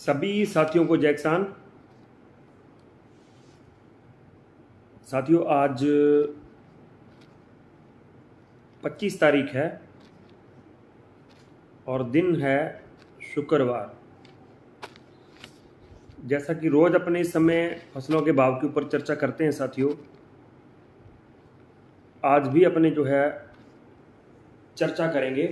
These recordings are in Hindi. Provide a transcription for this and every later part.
सभी साथियों को जैक्सान। साथियों, आज 25 तारीख है और दिन है शुक्रवार। जैसा कि रोज़ अपने इस समय फसलों के भाव के ऊपर चर्चा करते हैं साथियों, आज भी अपने जो है चर्चा करेंगे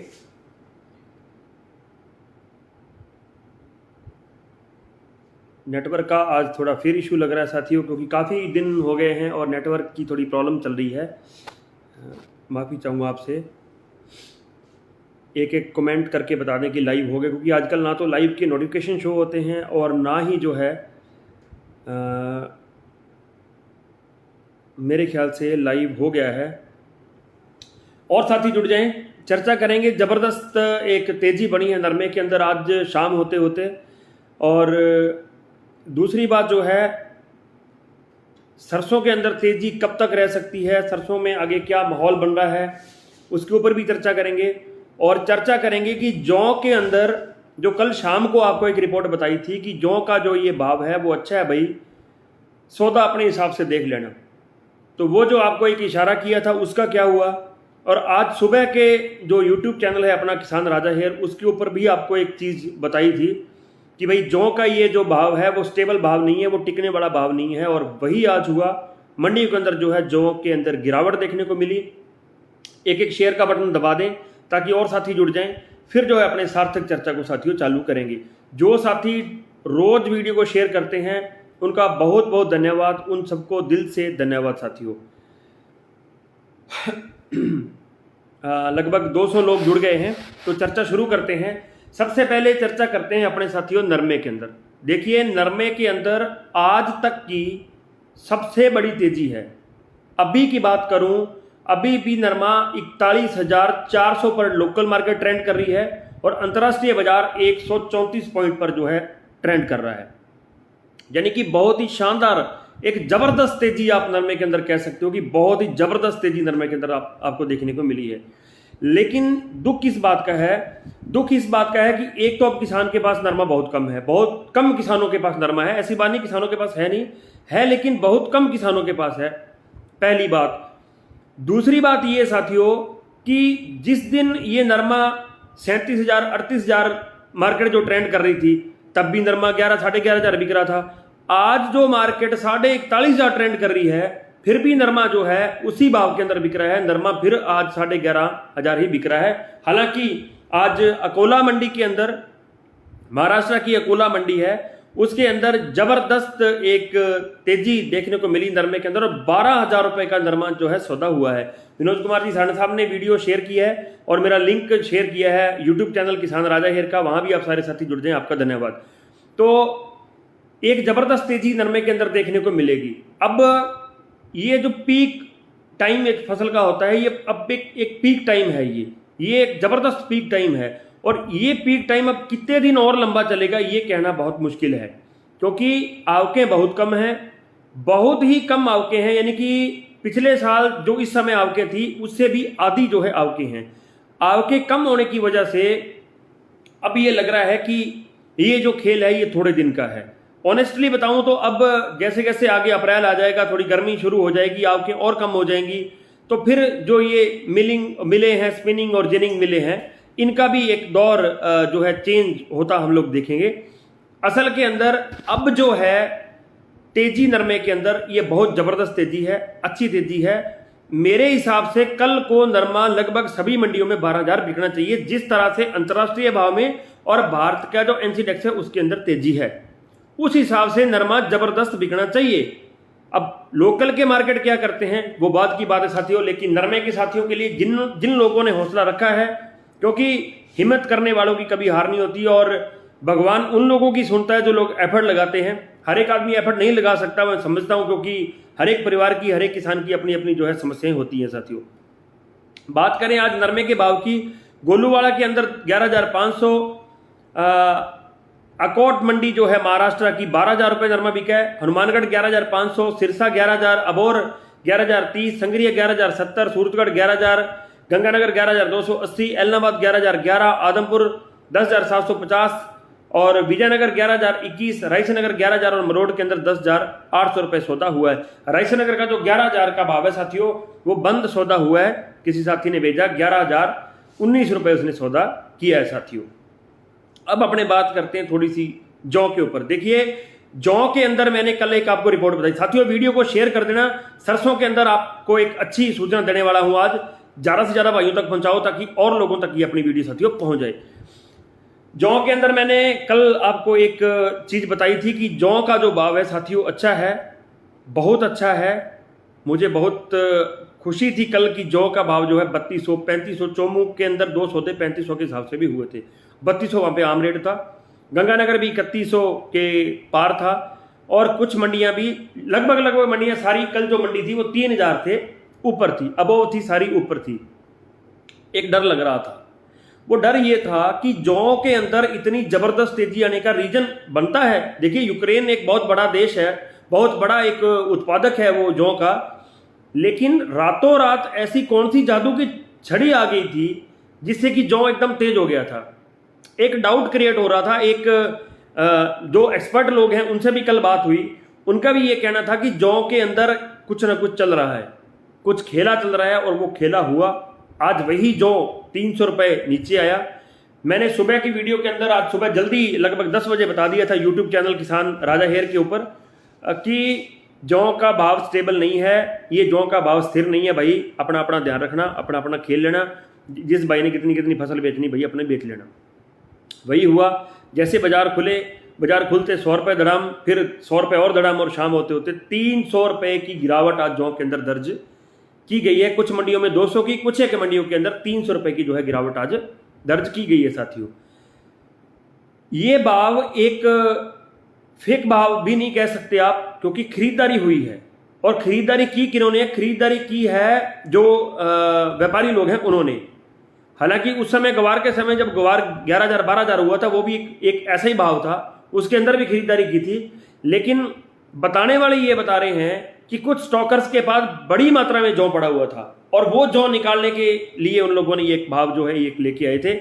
नेटवर्क का। आज थोड़ा फिर इशू लग रहा है साथियों, क्योंकि काफ़ी दिन हो गए हैं और नेटवर्क की थोड़ी प्रॉब्लम चल रही है। माफ़ी चाहूँगा आपसे। एक एक कमेंट करके बता दें कि लाइव हो गए, क्योंकि आजकल ना तो लाइव के नोटिफिकेशन शो होते हैं और ना ही जो है मेरे ख्याल से लाइव हो गया है। और साथी जुड़ जाएं, चर्चा करेंगे। ज़बरदस्त एक तेज़ी बनी है नरमे के अंदर आज शाम होते होते। और दूसरी बात जो है, सरसों के अंदर तेज़ी कब तक रह सकती है, सरसों में आगे क्या माहौल बन रहा है, उसके ऊपर भी चर्चा करेंगे। और चर्चा करेंगे कि जौ के अंदर जो कल शाम को आपको एक रिपोर्ट बताई थी कि जौ का जो ये भाव है वो अच्छा है भाई, सौदा अपने हिसाब से देख लेना। तो वो जो आपको एक इशारा किया था उसका क्या हुआ। और आज सुबह के जो यूट्यूब चैनल है अपना किसान राजा हेयर, उसके ऊपर भी आपको एक चीज़ बताई थी कि भाई जौ का ये जो भाव है वो स्टेबल भाव नहीं है, वो टिकने वाला भाव नहीं है। और वही आज हुआ। मंडियों के अंदर जो है जौ के अंदर गिरावट देखने को मिली। एक एक शेयर का बटन दबा दें ताकि और साथी जुड़ जाएं, फिर जो है अपने सार्थक चर्चा को साथियों चालू करेंगे। जो साथी रोज वीडियो को शेयर करते हैं उनका बहुत बहुत धन्यवाद, उन सबको दिल से धन्यवाद साथियों। लगभग 200 लोग जुड़ गए हैं, तो चर्चा शुरू करते हैं। सबसे पहले चर्चा करते हैं अपने साथियों नरमे के अंदर। देखिए, नरमे के अंदर आज तक की सबसे बड़ी तेजी है। अभी की बात करूं, अभी भी नरमा 41,400 पर लोकल मार्केट ट्रेंड कर रही है और अंतर्राष्ट्रीय बाजार 134 पॉइंट पर जो है ट्रेंड कर रहा है। यानी कि बहुत ही शानदार एक जबरदस्त तेजी आप नरमे के अंदर कह सकते हो कि बहुत ही जबरदस्त तेजी नरमे के अंदर आपको देखने को मिली है। लेकिन दुख किस बात का है? दुख इस बात का है कि एक तो अब किसान के पास नरमा बहुत कम है, बहुत कम किसानों के पास नरमा है। ऐसी बात नहीं किसानों के पास है नहीं है, लेकिन बहुत कम किसानों के पास है, पहली बात। दूसरी बात ये साथियों कि जिस दिन ये नरमा 37,000 38,000 मार्केट जो ट्रेंड कर रही थी, तब भी नरमा 11 साढ़े 11,000 बिक रहा था। आज जो मार्केट 41,500 ट्रेंड कर रही है, फिर भी नरमा जो है उसी भाव के अंदर बिक रहा है। नरमा फिर आज 11,500 ही बिक रहा है। हालांकि आज अकोला मंडी के अंदर, महाराष्ट्र की अकोला मंडी है, उसके अंदर जबरदस्त एक तेजी देखने को मिली नरमे के अंदर और 12,000 रुपए का नरमा जो है सौदा हुआ है। विनोद कुमार जी साढ़े साहब ने वीडियो शेयर किया है और मेरा लिंक शेयर किया है यूट्यूब चैनल किसान राजा हेयर का, वहां भी आप सारे साथी जुड़ जाएं, आपका धन्यवाद। तो एक जबरदस्त तेजी नरमे के अंदर देखने को मिलेगी। अब ये जो पीक टाइम एक फसल का होता है, ये अब एक पीक टाइम है, ये एक जबरदस्त पीक टाइम है। और ये पीक टाइम अब कितने दिन और लंबा चलेगा ये कहना बहुत मुश्किल है, क्योंकि आवकें बहुत कम हैं, बहुत ही कम आवकें हैं। यानी कि पिछले साल जो इस समय आवकें थी उससे भी आधी जो है आवकें हैं। आवकें कम होने की वजह से अब ये लग रहा है कि ये जो खेल है ये थोड़े दिन का है। ऑनेस्टली बताऊं तो अब जैसे जैसे आगे अप्रैल आ जाएगा, थोड़ी गर्मी शुरू हो जाएगी, आवकें और कम हो जाएंगी, तो फिर जो ये मिले हैं, स्पिनिंग और जिनिंग मिले हैं, इनका भी एक दौर जो है चेंज होता हम लोग देखेंगे। असल के अंदर अब जो है तेजी नरमे के अंदर ये बहुत जबरदस्त तेजी है, अच्छी तेजी है। मेरे हिसाब से कल को नरमा लगभग सभी मंडियों में 12,000 बिकना चाहिए, जिस तरह से अंतर्राष्ट्रीय भाव में और भारत का जो एनसीडेक्स है उसके अंदर तेजी है, उस हिसाब से नरमा जबरदस्त बिकना चाहिए। अब लोकल के मार्केट क्या करते हैं वो बात की बात है साथियों, लेकिन नरमे के साथियों के लिए जिन लोगों ने हौसला रखा है, क्योंकि हिम्मत करने वालों की कभी हार नहीं होती और भगवान उन लोगों की सुनता है जो लोग एफर्ट लगाते हैं। हर एक आदमी एफर्ट नहीं लगा सकता, मैं समझता हूं, क्योंकि हर एक परिवार की, हर एक किसान की अपनी अपनी जो है समस्याएं होती हैं साथियों। बात करें आज नरमे के भाव की, गोलूवाड़ा के अंदर 11,500, अकोट मंडी जो है महाराष्ट्र की 12,000 रुपये नरमा बिका है, हनुमानगढ़ 11,500, सिरसा 11,000, अबोर 11,030, संगरिया 11,070, सूरतगढ़ 11,000, गंगानगर 11,280, एलनाबाद 11,011, आदमपुर 10,750 और विजयनगर 11,021, रायसेनगर 11,000 और मरोड़ के अंदर 10,800 रुपये सौदा हुआ है। रायसेनगर का जो 11,000 का भाव है साथियों वो बंद सौदा हुआ है, किसी साथी ने भेजा 11,019 रुपये उसने सौदा किया है साथियों। अब अपने बात करते हैं थोड़ी सी जौ के ऊपर। देखिए जौ के अंदर मैंने कल एक आपको रिपोर्ट बताई साथियों, वीडियो को शेयर कर देना। सरसों के अंदर आपको एक अच्छी सूचना देने वाला हूं आज, ज्यादा से ज्यादा भाइयों तक पहुंचाओ ताकि और लोगों तक ये अपनी वीडियो साथियों पहुंच जाए। जौ के अंदर मैंने कल आपको एक चीज बताई थी कि जौ का जो भाव है साथियों अच्छा है, बहुत अच्छा है। मुझे बहुत खुशी थी कल की जौ का भाव जो है 3200 3500, चौमू के अंदर 2 सौदे 3500 के हिसाब से भी हुए थे, 3200 वहां पे आम रेट था। गंगानगर भी 3100 के पार था और कुछ मंडियां भी लगभग मंडियां सारी कल जो मंडी थी वो 3000 थे ऊपर थी, अबोव थी, सारी ऊपर थी। एक डर लग रहा था, वो डर ये था कि जौ के अंदर इतनी जबरदस्त तेजी आने का रीजन बनता है। देखिए यूक्रेन एक बहुत बड़ा देश है, बहुत बड़ा एक उत्पादक है वो जौ का, लेकिन रातों रात ऐसी कौन सी जादू की छड़ी आ गई थी जिससे कि जौ एकदम तेज हो गया था। एक डाउट क्रिएट हो रहा था। एक जो एक्सपर्ट लोग हैं उनसे भी कल बात हुई, उनका भी ये कहना था कि जौ के अंदर कुछ ना कुछ चल रहा है, कुछ खेला चल रहा है और वो खेला हुआ। आज वही जौ 300 रुपये नीचे आया। मैंने सुबह की वीडियो के अंदर आज सुबह जल्दी लगभग 10 बजे बता दिया था यूट्यूब चैनल किसान राजा हेयर के ऊपर कि जौ का भाव स्टेबल नहीं है, ये जौ का भाव स्थिर नहीं है। भाई अपना अपना ध्यान रखना, अपना अपना खेल लेना। जिस भाई ने कितनी कितनी फसल बेचनी भाई अपने बेच लेना। वही हुआ, जैसे बाजार खुले, बाजार खुलते 100 रुपये दराम, फिर 100 रुपये और दराम और शाम होते होते 300 रुपये की गिरावट आज जौ के अंदर दर्ज की गई है। कुछ मंडियों में 200 की, कुछ एक मंडियों के अंदर 300 रुपये की जो है गिरावट आज दर्ज की गई है साथियों। ये भाव एक फेक भाव भी नहीं कह सकते आप, क्योंकि खरीदारी हुई है। और खरीदारी की किन्होंने? खरीदारी की है जो व्यापारी लोग हैं उन्होंने। हालांकि उस समय गवार के समय जब गवार 11,000 12,000 हुआ था वो भी एक ऐसा ही भाव था, उसके अंदर भी खरीदारी की थी। लेकिन बताने वाले ये बता रहे हैं कि कुछ स्टॉकर्स के पास बड़ी मात्रा में जौ पड़ा हुआ था और वो जौ निकालने के लिए उन लोगों ने ये भाव जो है ये लेके आए थे।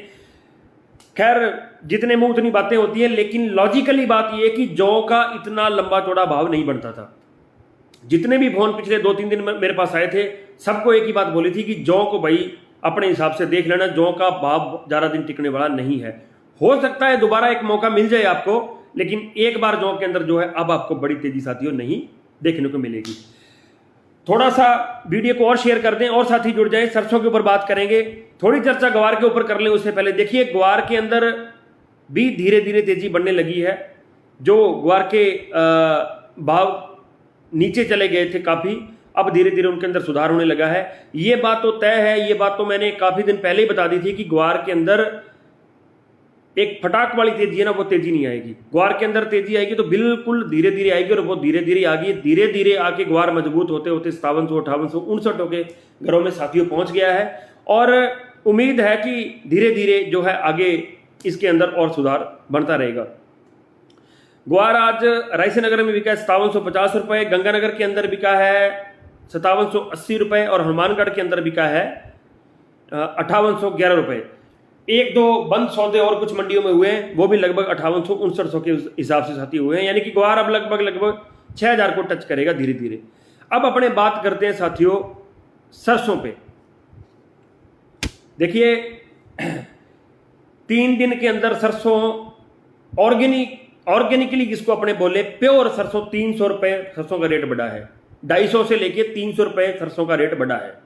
खैर जितने मुंह उतनी बातें होती हैं, लेकिन लॉजिकली बात ये कि जौ का इतना लंबा चौड़ा भाव नहीं बनता था। जितने भी फोन पिछले 2-3 दिन में मेरे पास आए थे सबको एक ही बात बोली थी कि जौ को भाई अपने हिसाब से देख लेना, जौ का भाव ज्यादा दिन टिकने वाला नहीं है। हो सकता है दोबारा एक मौका मिल जाए आपको, लेकिन एक बार जौ के अंदर जो है अब आपको बड़ी तेजी साथियों नहीं देखने को मिलेगी। थोड़ा सा वीडियो को और शेयर कर दें और साथी जुड़ जाएं। सरसों के ऊपर बात करेंगे, थोड़ी चर्चा ग्वार के ऊपर कर लें। उससे पहले देखिए ग्वार के अंदर भी धीरे धीरे तेजी बढ़ने लगी है। जो ग्वार के भाव नीचे चले गए थे काफी, अब धीरे धीरे उनके अंदर सुधार होने लगा है। ये बात तो तय है, ये बात तो मैंने काफी दिन पहले ही बता दी थी कि ग्वार के अंदर एक फटाक वाली तेजी है ना, वो तेजी नहीं आएगी। ग्वार के अंदर तेजी आएगी तो बिल्कुल धीरे धीरे आएगी और वो धीरे धीरे आ गई। धीरे धीरे आके ग्वार मजबूत होते होते 5700 5859 के घरों में साथियों पहुंच गया है और उम्मीद है कि धीरे धीरे जो है आगे इसके अंदर और सुधार बढ़ता रहेगा। ग्वार आज रायसेनगर में बिका है 5750 रुपये, गंगानगर के अंदर बिका है 5780 रुपये और हनुमानगढ़ के अंदर बिका है 5811 रुपये। 1-2 बंद सौदे और कुछ मंडियों में हुए हैं, वो भी लगभग 5859 के हिसाब से साथी हुए हैं। यानी कि ग्वार अब लगभग 6000 को टच करेगा धीरे धीरे। अब अपने बात करते हैं साथियों सरसों पे। देखिए 3 दिन के अंदर सरसों ऑर्गेनिकली जिसको अपने बोले प्योर सरसों 300 रुपये सरसों का रेट बढ़ा है। 250 से लेके 300 रुपये सरसों का रेट बढ़ा है।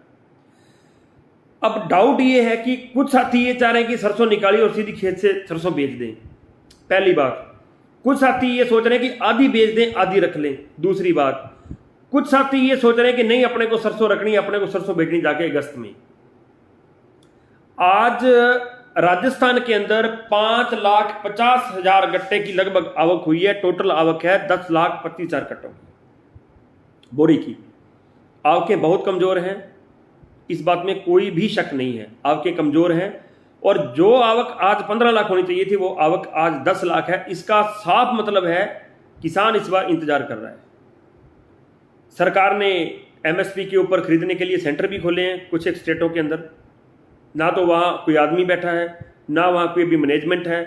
अब डाउट ये है कि कुछ साथी ये चाह रहे हैं कि सरसों निकाली और सीधी खेत से सरसों बेच दें, पहली बात। कुछ साथी ये सोच रहे हैं कि आधी बेच दें आधी रख लें, दूसरी बात। कुछ साथी ये सोच रहे हैं कि नहीं अपने को सरसों रखनी, अपने को सरसों बेचनी जाके अगस्त में। आज राजस्थान के अंदर 5,50,000 गट्टे की लगभग आवक हुई है। टोटल आवक है 10,25,000 कट्टों बोरी की। आवकें बहुत कमजोर हैं, इस बात में कोई भी शक नहीं है। आवकें कमजोर हैं और जो आवक आज 15 लाख होनी चाहिए थी वो आवक आज 10 लाख है। इसका साफ मतलब है किसान इस बार इंतजार कर रहा है। सरकार ने एमएसपी के ऊपर खरीदने के लिए सेंटर भी खोले हैं कुछ एक स्टेटों के अंदर। ना तो वहाँ कोई आदमी बैठा है, ना वहाँ कोई भी मैनेजमेंट है,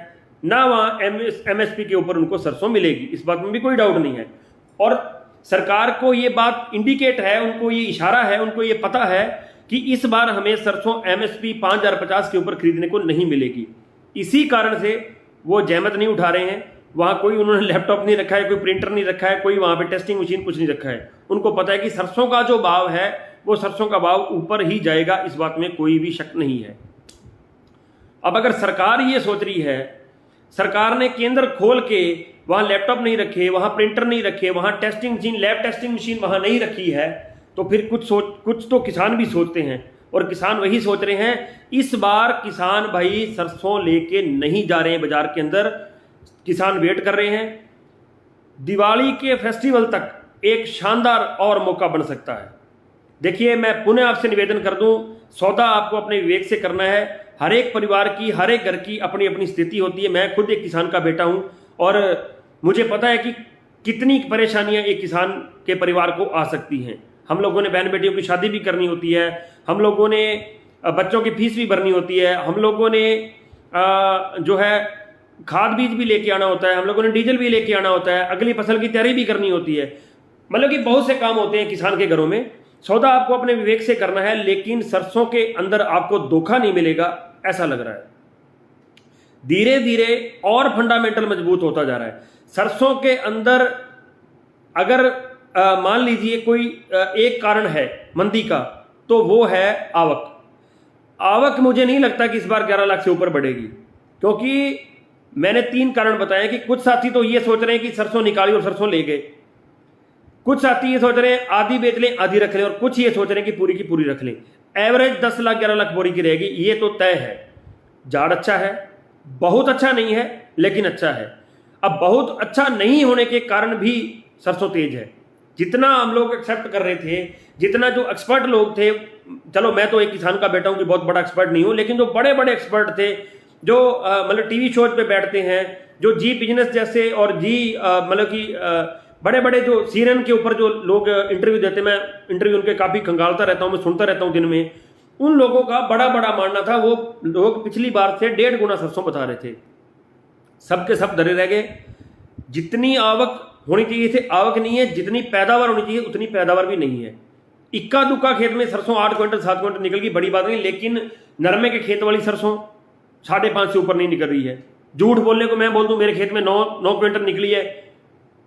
ना वहाँ MSP के ऊपर उनको सरसों मिलेगी, इस बात में भी कोई डाउट नहीं है। और सरकार को ये बात इंडिकेट है, उनको ये इशारा है, उनको ये पता है कि इस बार हमें सरसों MSP 5050 के ऊपर खरीदने को नहीं मिलेगी। इसी कारण से वो जहमत नहीं उठा रहे हैं। वहाँ कोई उन्होंने लैपटॉप नहीं रखा है, कोई प्रिंटर नहीं रखा है, कोई वहाँ पे टेस्टिंग मशीन कुछ नहीं रखा है। उनको पता है कि सरसों का जो भाव है वो सरसों का भाव ऊपर ही जाएगा, इस बात में कोई भी शक नहीं है। अब अगर सरकार ये सोच रही है, सरकार ने केंद्र खोल के वहाँ लैपटॉप नहीं रखे, वहाँ प्रिंटर नहीं रखे, वहाँ testing machine, lab testing machine वहाँ नहीं रखी है, तो फिर कुछ तो किसान भी सोचते हैं। और किसान वही सोच रहे हैं, इस बार किसान भाई सरसों लेके नहीं जा रहे हैं बाजार के अंदर। किसान वेट कर रहे हैं। दिवाली के फेस्टिवल तक एक शानदार और मौका बन सकता है। देखिए, मैं पुनः आपसे निवेदन कर दूं, सौदा आपको अपने विवेक से करना है। हर एक परिवार की, हर एक घर की अपनी अपनी स्थिति होती है। मैं खुद एक किसान का बेटा हूं और मुझे पता है कि कितनी परेशानियां एक किसान के परिवार को आ सकती हैं। हम लोगों ने बहन बेटियों की शादी भी करनी होती है, हम लोगों ने बच्चों की फीस भी भरनी होती है, हम लोगों ने जो है खाद बीज भी लेके आना होता है, हम लोगों ने डीजल भी लेके आना होता है, अगली फसल की तैयारी भी करनी होती है। मतलब कि बहुत से काम होते हैं किसान के घरों में। सौदा आपको अपने विवेक से करना है, लेकिन सरसों के अंदर आपको धोखा नहीं मिलेगा, ऐसा लग रहा है। धीरे धीरे और फंडामेंटल मजबूत होता जा रहा है। सरसों के अंदर अगर मान लीजिए कोई एक कारण है मंदी का, तो वो है आवक। आवक मुझे नहीं लगता कि इस बार 11 लाख से ऊपर बढ़ेगी, क्योंकि मैंने 3 कारण बताए कि कुछ साथी तो ये सोच रहे हैं कि सरसों निकाली और सरसों ले गए, कुछ साथी ये सोच रहे हैं आधी बेच लें आधी रख लें, और कुछ ये सोच रहे हैं कि पूरी की पूरी रख लें। एवरेज 10 लाख 11 लाख बोरी की रहेगी, ये तो तय है। झाड़ अच्छा है, बहुत अच्छा नहीं है लेकिन अच्छा है। अब बहुत अच्छा नहीं होने के कारण भी सरसों तेज है। जितना हम लोग एक्सेप्ट कर रहे थे, जितना जो एक्सपर्ट लोग थे, चलो मैं तो एक किसान का बेटा हूं कि बहुत बड़ा एक्सपर्ट नहीं हूं, लेकिन जो बड़े बड़े एक्सपर्ट थे, जो मतलब टीवी शोज पे बैठते हैं, जो जी बिजनेस जैसे और जी मतलब कि बड़े बड़े जो CNN के ऊपर जो लोग इंटरव्यू देते, मैं इंटरव्यू उनके काफ़ी खंगालता रहता हूँ, मैं सुनता रहता हूँ दिन में। उन लोगों का बड़ा बड़ा मानना था, वो लोग पिछली बार से 1.5 गुना सरसों बता रहे थे। सबके सब डरे रह गए। जितनी आवक होनी चाहिए थी आवक नहीं है, जितनी पैदावार होनी चाहिए उतनी पैदावार भी नहीं है। इक्का दुक्का खेत में सरसों 8 क्विंटल 7 क्विंटल निकल गई, बड़ी बात नहीं, लेकिन नरमे के खेत वाली सरसों 5.5 से ऊपर नहीं निकल रही है। झूठ बोलने को मैं बोल दूं मेरे खेत में 9 क्विंटल निकली है,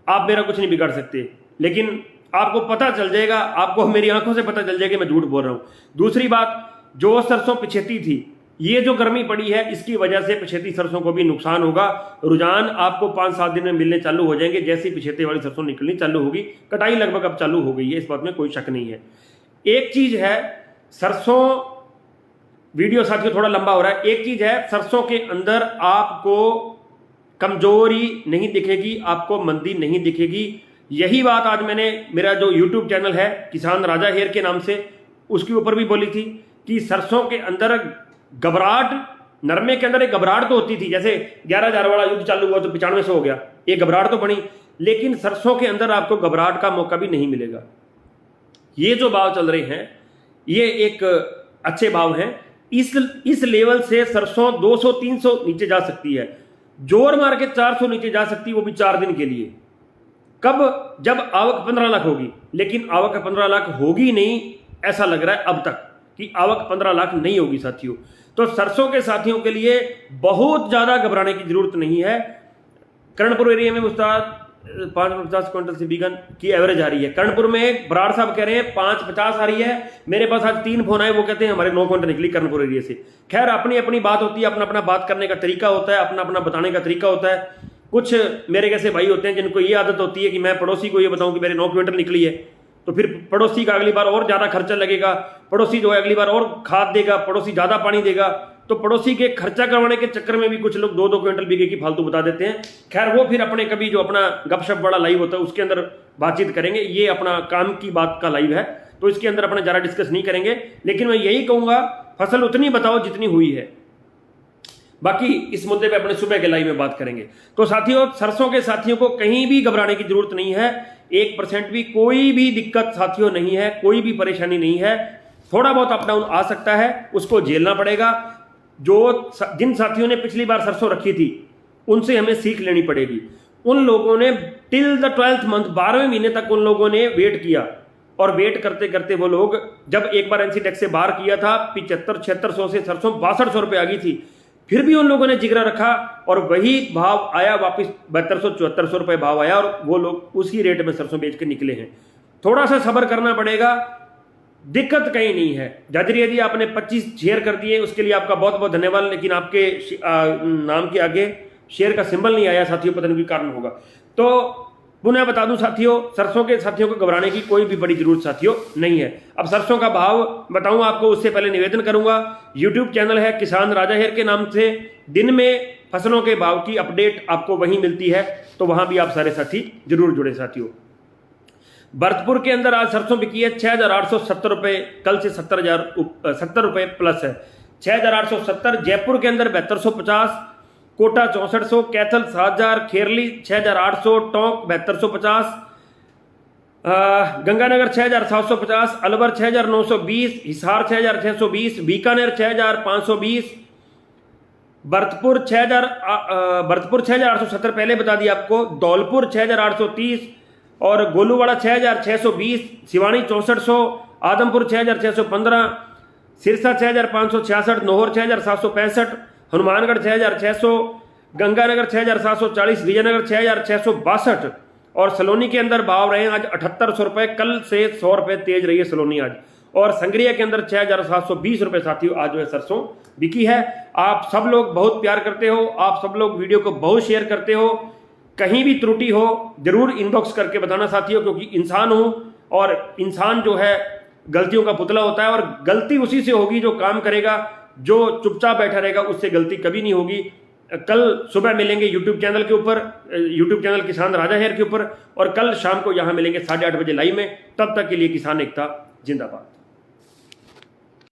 आप मेरा कुछ नहीं बिगाड़ सकते, लेकिन आपको पता चल जाएगा, आपको मेरी आंखों से पता चल जाएगा मैं झूठ बोल रहा हूं। दूसरी बात, जो सरसों पिछेती थी, ये जो गर्मी पड़ी है इसकी वजह से पिछेती सरसों को भी नुकसान होगा। रुझान आपको 5-7 दिन में मिलने चालू हो जाएंगे, जैसे पिछेते वाली सरसों निकलनी चालू होगी। कटाई लगभग अब चालू हो गई है, इस बात में कोई शक नहीं है। एक चीज है, सरसों वीडियो साथियों थोड़ा लंबा हो रहा है। एक चीज है, सरसों के अंदर आपको कमजोरी नहीं दिखेगी, आपको मंदी नहीं दिखेगी। यही बात आज मैंने मेरा जो YouTube चैनल है किसान राजा हेयर के नाम से, उसके ऊपर भी बोली थी कि सरसों के अंदर घबराहट, नरमे के अंदर एक घबराहट तो होती थी, जैसे 11,000 वाला युद्ध चालू हुआ तो 9500 हो गया, एक घबराहट तो बनी, लेकिन सरसों के अंदर आपको घबराहट का मौका भी नहीं मिलेगा। ये जो भाव चल रहे हैं ये एक अच्छे भाव हैं। इस लेवल से सरसों 200-300 नीचे जा सकती है, जोर मार के 400 नीचे जा सकती है, वो भी 4 दिन के लिए। कब? जब आवक 15 लाख होगी, लेकिन आवक 15 लाख होगी नहीं, ऐसा लग रहा है अब तक कि आवक 15 लाख नहीं होगी साथियों। तो सरसों के साथियों के लिए बहुत ज्यादा घबराने की जरूरत नहीं है। कर्णपुर एरिया में उस्ताद 550 क्विंटल से बीघन की एवरेज आ रही है। कर्णपुर में बराड़ साहब कह रहे हैं 550 आ रही है। मेरे पास आज 3 फोन आए, वो कहते हैं हमारे 9 क्विंटल निकली कर्णपुर एरिया से। खैर, अपनी अपनी बात होती है, अपना अपना बात करने का तरीका होता है, अपना अपना बताने का तरीका होता है। कुछ मेरे जैसे भाई होते हैं जिनको ये आदत होती है कि मैं पड़ोसी को ये बताऊं कि मेरे 9 क्विंटल निकली है, तो फिर पड़ोसी का अगली बार और ज्यादा खर्चा लगेगा, पड़ोसी जो है अगली बार और खाद देगा, पड़ोसी ज्यादा पानी देगा, तो पड़ोसी के खर्चा करवाने के चक्कर में भी कुछ लोग 2-2 क्विंटल बीघे की फालतू बता देते हैं। खैर, वो फिर अपने कभी जो अपना गपशप वाला लाइव होता है उसके अंदर बातचीत करेंगे। ये अपना काम की बात का लाइव है, तो इसके अंदर अपना ज्यादा डिस्कस नहीं करेंगे। लेकिन मैं यही कहूंगा, फसल उतनी बताओ जितनी हुई है, बाकी इस मुद्दे पे अपने सुबह के लाइव में बात करेंगे। तो साथियों, सरसों के साथियों को कहीं भी घबराने की जरूरत नहीं है, 1% भी कोई भी दिक्कत साथियों नहीं है, कोई भी परेशानी नहीं है। थोड़ा बहुत अप डाउन आ सकता है, उसको झेलना पड़ेगा। जिन साथियों ने पिछली बार सरसों रखी थी उनसे हमें सीख लेनी पड़ेगी। उन लोगों ने टिल द 12th मंथ 12वें महीने तक उन लोगों ने वेट किया, और वेट करते करते वो लोग जब एक बार एनसीटेक्स से बाहर किया था 75-7600 से सरसों 6200 रुपये आ गई थी, फिर भी उन लोगों ने जिगरा रखा और वही भाव आया वापस 7200-7400 रुपये भाव आया, और वो लोग उसी रेट में सरसों बेच के निकले हैं। थोड़ा सा सब्र करना पड़ेगा, दिक्कत कहीं नहीं है। जाजरिया जी आपने 25 शेयर कर दिए, उसके लिए आपका बहुत बहुत धन्यवाद, लेकिन आपके नाम के आगे शेयर का सिंबल नहीं आया साथियों, पता नहीं कोई कारण होगा। तो पुनः बता दूं साथियों, सरसों के साथियों को घबराने की कोई भी बड़ी जरूरत साथियों नहीं है। अब सरसों का भाव बताऊं आपको, उससे पहले निवेदन करूंगा, यूट्यूब चैनल है किसान राजा हेर के नाम से, दिन में फसलों के भाव की अपडेट आपको वहीं मिलती है, तो वहां भी आप सारे साथी जरूर जुड़े साथियों। भरतपुर के अंदर आज सरसों बिकी है 6870 रुपये, कल से 70 रुपये प्लस है, 6870। जयपुर के अंदर 7250, कोटा 6400, कैथल 7000, खेरली 6800, टोंक 7250, गंगानगर 6750, अलवर 6920, हिसार 6620, बीकानेर 6520, भरतपुर 6870 पहले बता दिया आपको, धौलपुर 6830 और गोलूवाड़ा 6620, सिवानी 6400, आदमपुर 6615, सिरसा 6566, नोहर 6765, हनुमानगढ़ 6600, गंगानगर 6740, विजयनगर 6662 और सलोनी के अंदर भाव रहे आज 7800 रुपये, कल से 100 रुपये तेज रही है सलोनी आज, और संग्रिया के अंदर 6720 रुपये साथियों आज जो है सरसों बिकी है। आप सब लोग बहुत प्यार करते हो, आप सब लोग वीडियो को बहुत शेयर करते हो, कहीं भी त्रुटि हो जरूर इनबॉक्स करके बताना साथियों, क्योंकि इंसान हूं और इंसान जो है गलतियों का पुतला होता है, और गलती उसी से होगी जो काम करेगा, जो चुपचाप बैठा रहेगा उससे गलती कभी नहीं होगी। कल सुबह मिलेंगे यूट्यूब चैनल के ऊपर, यूट्यूब चैनल किसान राजा हेर के ऊपर, और कल शाम को यहां मिलेंगे 8:30 बजे लाइव में। तब तक के लिए किसान एकता जिंदाबाद।